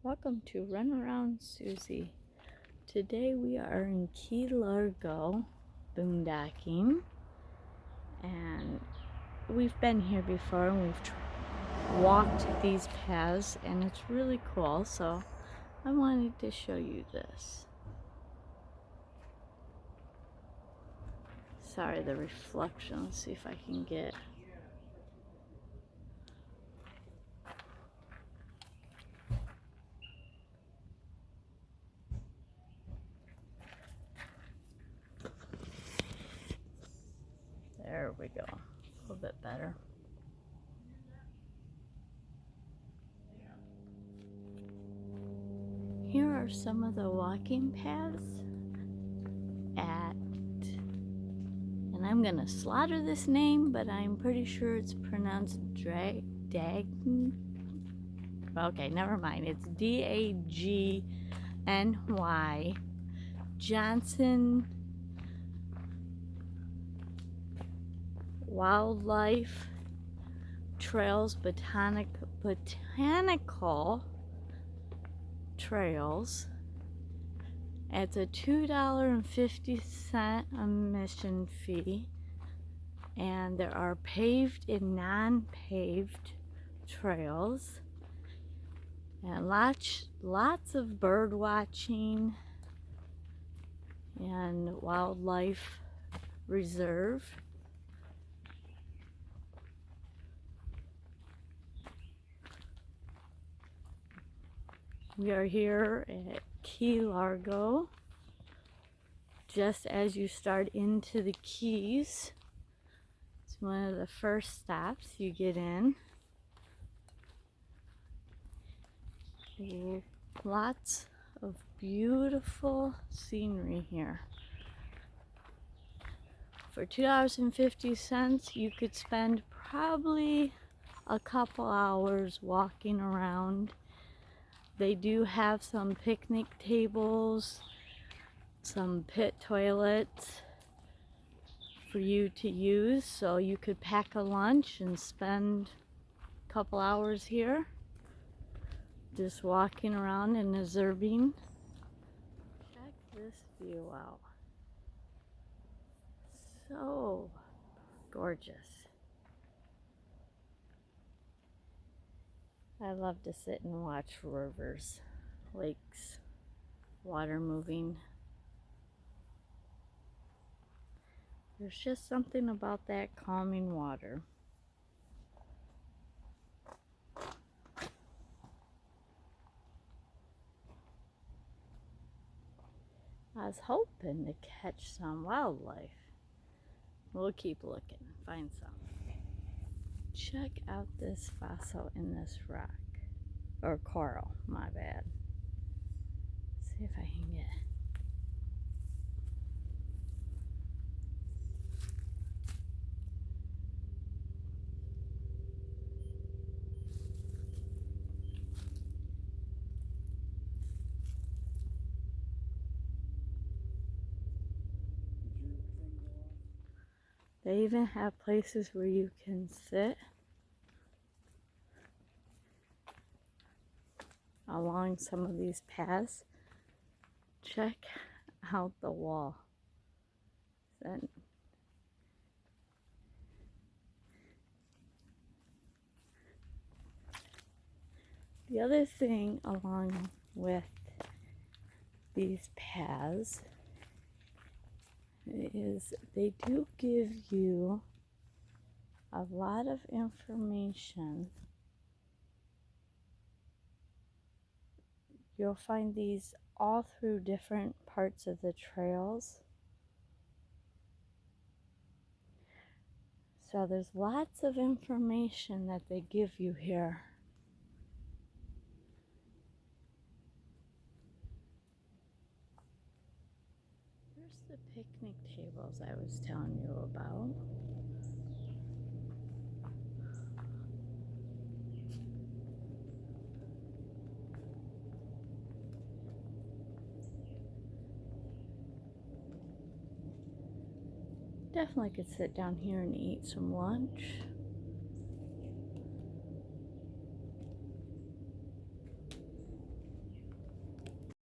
Welcome to Run Around Suzy. Today we are in Key Largo boondocking, and we've been here before and we've walked these paths and it's really cool, so I wanted to show you this. Sorry, the reflection. Let's see if I can get there we go, a little bit better. Here are some of the walking paths and I'm gonna slaughter this name, but I'm pretty sure it's pronounced Dagny. Okay, never mind. It's Dagny Johnson Wildlife Trails Botanical Trails. It's a $2.50 admission fee, and there are paved and non-paved trails, and lots of bird watching and wildlife reserve. We are here at Key Largo, just as you start into the Keys. It's one of the first stops you get in. Lots of beautiful scenery here. For $2.50, you could spend probably a couple hours walking around. They do have some picnic tables, some pit toilets for you to use, so you could pack a lunch and spend a couple hours here just walking around and observing. Check this view out. So gorgeous. I love to sit and watch rivers, lakes, water moving. There's just something about that calming water. I was hoping to catch some wildlife. We'll keep looking, find some. Check out this fossil in this rock, or coral, my bad. See if I can get it. They even have places where you can sit along some of these paths. Check out the wall. The other thing along with these paths is they do give you a lot of information. You'll find these all through different parts of the trails. So there's lots of information that they give you here. Here's the picnic tables I was telling you about. Definitely could sit down here and eat some lunch.